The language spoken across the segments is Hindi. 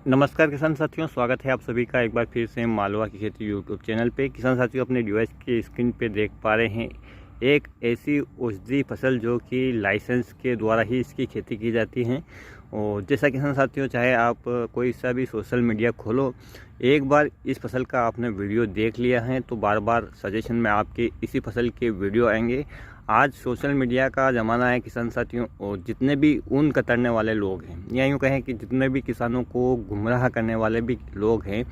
नमस्कार किसान साथियों, स्वागत है आप सभी का एक बार फिर से मालवा की खेती यूट्यूब चैनल पे। किसान साथियों, अपने डिवाइस की स्क्रीन पे देख पा रहे हैं एक ऐसी औषधि फसल जो कि लाइसेंस के द्वारा ही इसकी खेती की जाती है। और जैसा किसान साथियों, चाहे आप कोई सा भी सोशल मीडिया खोलो, एक बार इस फसल का आपने वीडियो देख लिया है तो बार बार सजेशन में आपके इसी फसल के वीडियो आएंगे। आज सोशल मीडिया का ज़माना है किसान साथियों, और जितने भी ऊन कतरने वाले लोग हैं या यूँ कहें कि जितने भी किसानों को गुमराह करने वाले भी लोग हैं,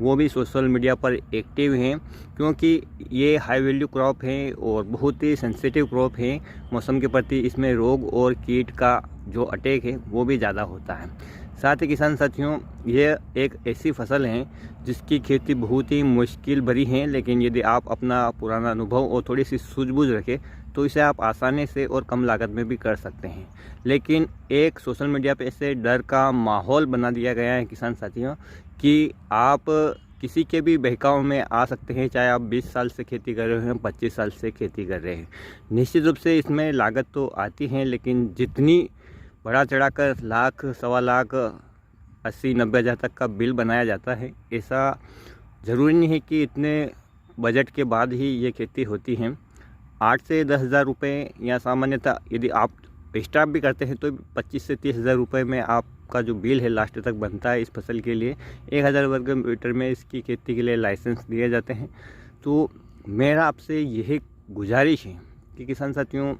वो भी सोशल मीडिया पर एक्टिव हैं, क्योंकि ये हाई वैल्यू क्रॉप है और बहुत ही सेंसिटिव क्रॉप है। मौसम के प्रति इसमें रोग और कीट का जो अटैक है वो भी ज़्यादा होता है। साथ ही किसान साथियों, ये एक ऐसी फसल है जिसकी खेती बहुत ही मुश्किल भरी है, लेकिन यदि आप अपना पुराना अनुभव और थोड़ी सी सूझबूझ रखें तो इसे आप आसानी से और कम लागत में भी कर सकते हैं। लेकिन एक सोशल मीडिया पे ऐसे डर का माहौल बना दिया गया है किसान साथियों कि आप किसी के भी बहकाव में आ सकते हैं, चाहे आप 20 साल से खेती कर रहे हैं, 25 साल से खेती कर रहे हैं। निश्चित रूप से इसमें लागत तो आती है, लेकिन जितनी बढ़ा चढ़ा कर लाख, सवा लाख, 80-90 हज़ार तक का बिल बनाया जाता है, ऐसा ज़रूरी नहीं है कि इतने बजट के बाद ही ये खेती होती है। 8 से 10 हज़ार रुपये या सामान्यतः यदि आप स्टाफ भी करते हैं तो 25 से 30 हज़ार रुपये में आपका जो बिल है लास्ट तक बनता है। इस फसल के लिए 1000 वर्ग मीटर में इसकी खेती के लिए लाइसेंस दिए जाते हैं। तो मेरा आपसे यही गुजारिश है कि किसान साथियों,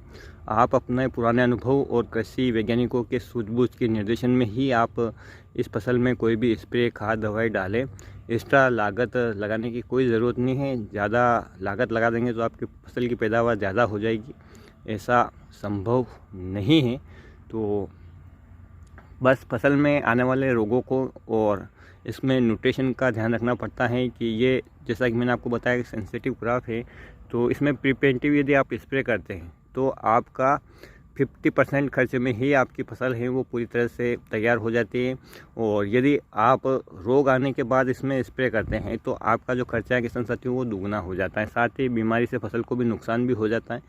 आप अपने पुराने अनुभव और कृषि वैज्ञानिकों के सूझबूझ के निर्देशन में ही आप इस फसल में कोई भी स्प्रे, खाद, दवाई डालें। एक्स्ट्रा लागत लगाने की कोई ज़रूरत नहीं है। ज़्यादा लागत लगा देंगे तो आपकी फसल की पैदावार ज़्यादा हो जाएगी, ऐसा संभव नहीं है। तो बस फसल में आने वाले रोगों को और इसमें न्यूट्रिशन का ध्यान रखना पड़ता है कि ये, जैसा कि मैंने आपको बताया, कि सेंसिटिव क्रॉप है, तो इसमें प्रिवेंटिव यदि आप स्प्रे करते हैं तो आपका 50% खर्च में ही आपकी फसल है वो पूरी तरह से तैयार हो जाती है। और यदि आप रोग आने के बाद इसमें स्प्रे करते हैं तो आपका जो खर्चा है किसान साथियों वो दुगना हो जाता है। साथ ही बीमारी से फसल को भी नुकसान भी हो जाता है।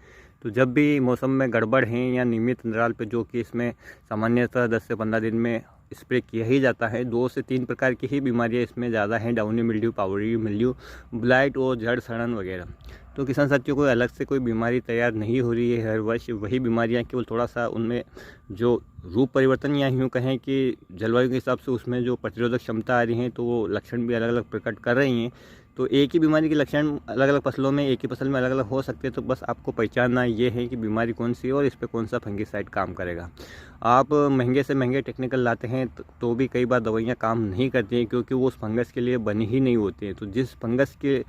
तो जब भी मौसम में गड़बड़ है या नियमित अंतराल पे, जो कि इसमें सामान्यतः 10 से 15 दिन में स्प्रे किया ही जाता है, 2 से 3 प्रकार की ही बीमारियां इसमें ज़्यादा हैं, downy mildew, powdery mildew, blight और जड़ सड़न वगैरह। तो किसान साथियों को अलग से कोई बीमारी तैयार नहीं हो रही है हर वर्ष। वही बीमारियां केवल थोड़ा सा उनमें जो रूप परिवर्तन या यूँ कहें कि जलवायु के हिसाब से उसमें जो प्रतिरोधक क्षमता आ रही है, तो वो लक्षण भी अलग अलग प्रकट कर रही हैं। तो एक ही बीमारी के लक्षण अलग अलग फसलों में, एक ही फसल में अलग अलग हो सकते हैं। तो बस आपको पहचानना ये है कि बीमारी कौन सी है और इस पर कौन सा फंगिसाइड काम करेगा। आप महंगे से महंगे टेक्निकल लाते हैं तो भी कई बार दवाइयाँ काम नहीं करती हैं, क्योंकि वो उस फंगस के लिए बनी ही नहीं होती हैं। तो जिस फंगस के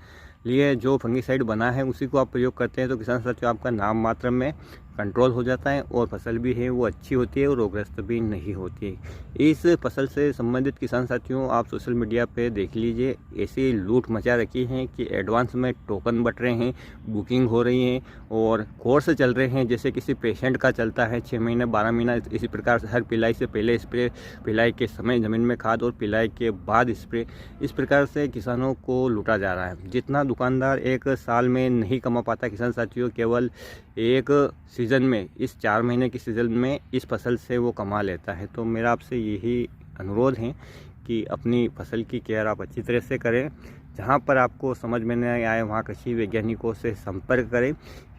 लिए जो फंगिसाइड बना है उसी को आप प्रयोग करते हैं तो किसान साथियों, आपका नाम मात्र में कंट्रोल हो जाता है और फसल भी है वो अच्छी होती है और रोगग्रस्त भी नहीं होती है। इस फसल से संबंधित किसान साथियों, आप सोशल मीडिया पे देख लीजिए, ऐसी लूट मचा रखी है कि एडवांस में टोकन बट रहे हैं, बुकिंग हो रही है और कोर्स चल रहे हैं। जैसे किसी पेशेंट का चलता है 6 महीने, 12 महीना, इसी प्रकार से हर पिलाई से पहले स्प्रे, पिलाई के समय ज़मीन में खाद और पिलाई के बाद स्प्रे, इस प्रकार से किसानों को लूटा जा रहा है। जितना दुकानदार एक साल में नहीं कमा पाता किसान साथियों, केवल एक सीज़न में, इस 4 महीने की सीज़न में इस फसल से वो कमा लेता है। तो मेरा आपसे यही अनुरोध है कि अपनी फसल की केयर आप अच्छी तरह से करें। जहाँ पर आपको समझ में नहीं आए वहाँ कृषि वैज्ञानिकों से संपर्क करें।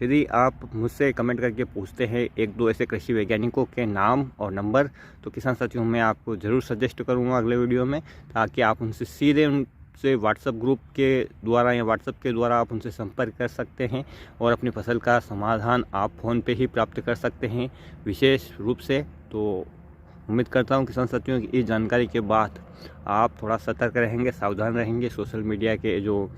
यदि आप मुझसे कमेंट करके पूछते हैं 1-2 ऐसे कृषि वैज्ञानिकों के नाम और नंबर, तो किसान साथियों मैं आपको ज़रूर सजेस्ट करूँगा अगले वीडियो में, ताकि आप उनसे सीधे से व्हाट्सएप ग्रुप के द्वारा या व्हाट्सएप के द्वारा आप उनसे संपर्क कर सकते हैं और अपनी फसल का समाधान आप फ़ोन पे ही प्राप्त कर सकते हैं विशेष रूप से। तो उम्मीद करता हूँ किसान साथियों की इस जानकारी के बाद आप थोड़ा सतर्क रहेंगे, सावधान रहेंगे। सोशल मीडिया के जो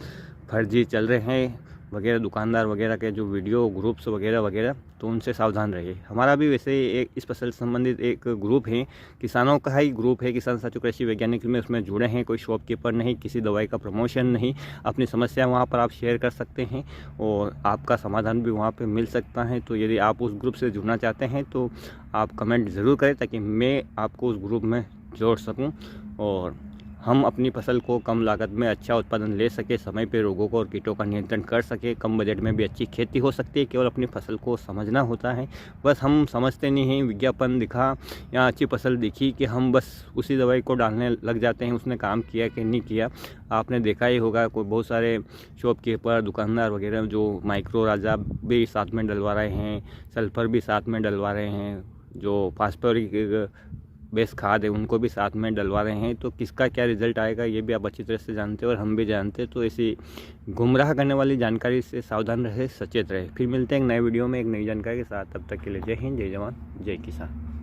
फर्जी चल रहे हैं वगैरह, दुकानदार वगैरह के जो वीडियो ग्रुप्स वगैरह वगैरह, तो उनसे सावधान रहिए। हमारा भी वैसे एक इस फसल से संबंधित एक ग्रुप है, किसानों का ही ग्रुप है, किसान साथियों कृषि वैज्ञानिक में उसमें जुड़े हैं। कोई शॉपकीपर नहीं, किसी दवाई का प्रमोशन नहीं। अपनी समस्या वहाँ पर आप शेयर कर सकते हैं और आपका समाधान भी वहाँ पर मिल सकता है। तो यदि आप उस ग्रुप से जुड़ना चाहते हैं तो आप कमेंट ज़रूर करें, ताकि मैं आपको उस ग्रुप में जोड़ सकूँ और हम अपनी फसल को कम लागत में अच्छा उत्पादन ले सके, समय पे रोगों को और कीटों का नियंत्रण कर सके, कम बजट में भी अच्छी खेती हो सकती है। केवल अपनी फसल को समझना होता है, बस हम समझते नहीं हैं। विज्ञापन दिखा या अच्छी फसल दिखी कि हम बस उसी दवाई को डालने लग जाते हैं। उसने काम किया कि नहीं किया, आपने देखा ही होगा। कोई बहुत सारे शॉपकीपर, दुकानदार वगैरह जो माइक्रो राजा भी साथ में डलवा रहे हैं, सल्फर भी साथ में डलवा रहे हैं, जो फास्फोरिक बेस खाद है उनको भी साथ में डलवा रहे हैं। तो किसका क्या रिजल्ट आएगा ये भी आप अच्छी तरह से जानते हैं और हम भी जानते हैं। तो ऐसी गुमराह करने वाली जानकारी से सावधान रहे, सचेत रहे। फिर मिलते हैं एक नए वीडियो में एक नई जानकारी के साथ। तब तक के लिए जय हिंद, जय जवान, जय किसान।